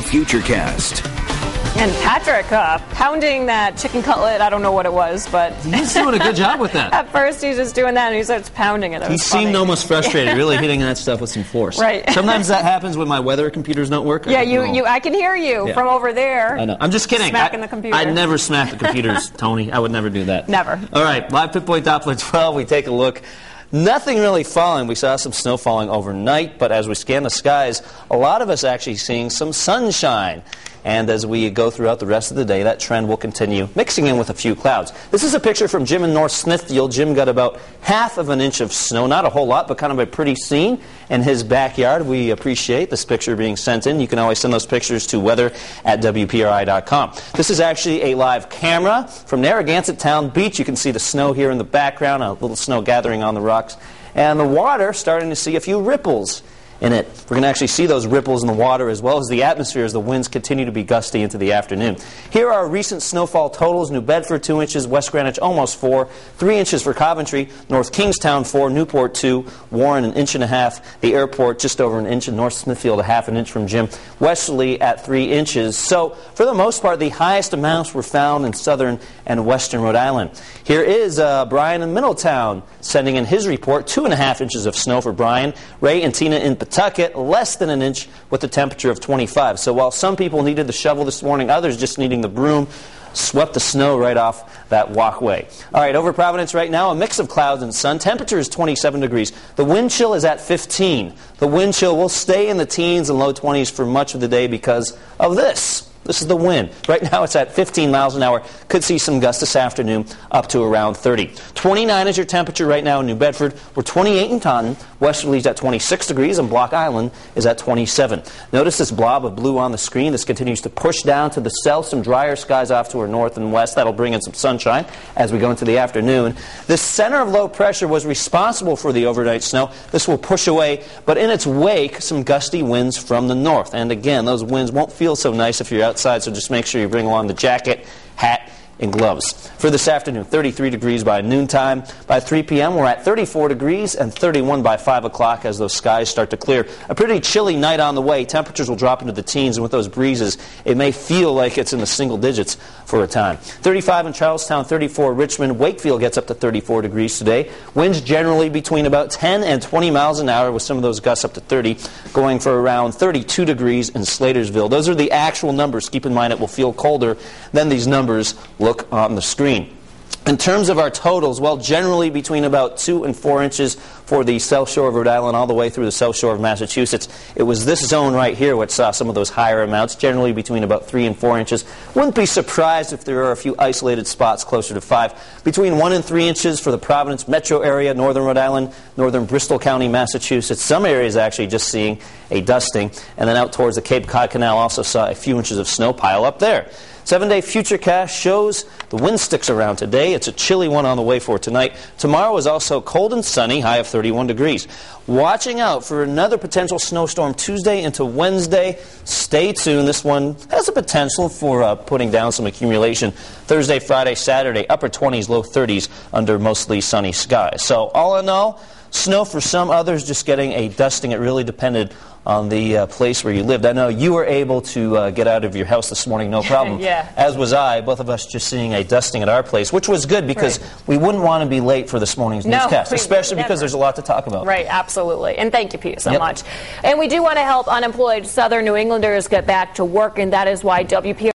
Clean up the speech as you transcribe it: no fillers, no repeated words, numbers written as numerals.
Futurecast. And Patrick pounding that chicken cutlet. I don't know what it was, but he's doing a good job with that. At first, he's just doing that, and he starts pounding it. He seemed almost frustrated, really hitting that stuff with some force. Right. Sometimes that happens when my weather computers don't work. Yeah, I can hear you from over there. I know. I'm just kidding. Smacking the computer. I'd never smack the computers, Tony. I would never do that. Never. All right, live pit point Doppler 12. We take a look. Nothing really falling. We saw some snow falling overnight, but as we scan the skies, a lot of us actually seeing some sunshine. And as we go throughout the rest of the day, that trend will continue, mixing in with a few clouds. This is a picture from Jim in North Smithfield. Jim got about ½ of an inch of snow. Not a whole lot, but kind of a pretty scene in his backyard. We appreciate this picture being sent in. You can always send those pictures to weather@WPRI.com. This is actually a live camera from Narragansett Town Beach. You can see the snow here in the background, a little snow gathering on the rocks. And the water starting to see a few ripples in it. We're going to actually see those ripples in the water as well as the atmosphere as the winds continue to be gusty into the afternoon. Here are our recent snowfall totals. New Bedford 2 inches, West Greenwich almost 4, 3 inches for Coventry, North Kingstown 4, Newport 2, Warren 1.5 inches, the airport just over an inch, and North Smithfield a ½ inch from Jim, Westerly at 3 inches. So for the most part, the highest amounts were found in southern and western Rhode Island. Here is Brian in Middletown sending in his report, 2.5 inches of snow for Brian. Ray and Tina in Pawtucket, less than an inch with a temperature of 25. So while some people needed the shovel this morning, others just needing the broom, swept the snow right off that walkway. All right, over Providence right now, a mix of clouds and sun. Temperature is 27 degrees. The wind chill is at 15. The wind chill will stay in the teens and low 20s for much of the day because of this. This is the wind. Right now it's at 15 miles an hour. Could see some gusts this afternoon up to around 30. 29 is your temperature right now in New Bedford. We're 28 in Taunton. Westerly's at 26 degrees and Block Island is at 27. Notice this blob of blue on the screen. This continues to push down to the south. Some drier skies off to our north and west. That'll bring in some sunshine as we go into the afternoon. The center of low pressure was responsible for the overnight snow. This will push away, but in its wake, some gusty winds from the north. And again, those winds won't feel so nice if you're outside, so just make sure you bring along the jacket, hat, and gloves. For this afternoon, 33 degrees by noontime. By 3 p.m., we're at 34 degrees and 31 by 5 o'clock as those skies start to clear. A pretty chilly night on the way. Temperatures will drop into the teens, and with those breezes, it may feel like it's in the single digits for a time. 35 in Charlestown, 34 Richmond. Wakefield gets up to 34 degrees today. Winds generally between about 10 and 20 miles an hour with some of those gusts up to 30, going for around 32 degrees in Slatersville. Those are the actual numbers. Keep in mind it will feel colder than these numbers look on the screen. In terms of our totals, well, generally between about 2 and 4 inches for the South Shore of Rhode Island all the way through the South Shore of Massachusetts. It was this zone right here which saw some of those higher amounts, generally between about 3 and 4 inches. Wouldn't be surprised if there are a few isolated spots closer to 5. Between 1 and 3 inches for the Providence metro area, northern Rhode Island, northern Bristol County, Massachusetts. Some areas actually just seeing a dusting. And then out towards the Cape Cod Canal also saw a few inches of snow pile up there. 7-day Futurecast shows the wind sticks around today. It's a chilly one on the way for tonight. Tomorrow is also cold and sunny, high of 31 degrees. Watching out for another potential snowstorm Tuesday into Wednesday. Stay tuned. This one has the potential for putting down some accumulation. Thursday, Friday, Saturday, upper 20s, low 30s under mostly sunny skies. So all in all, snow for some, others just getting a dusting. It really depended on the place where you lived. I know you were able to get out of your house this morning, no problem. Yeah. As was I, both of us just seeing a dusting at our place, which was good because we wouldn't want to be late for this morning's newscast, especially because there's a lot to talk about. Right, absolutely. And thank you, Pete, so much. And we do want to help unemployed Southern New Englanders get back to work, and that is why WPRI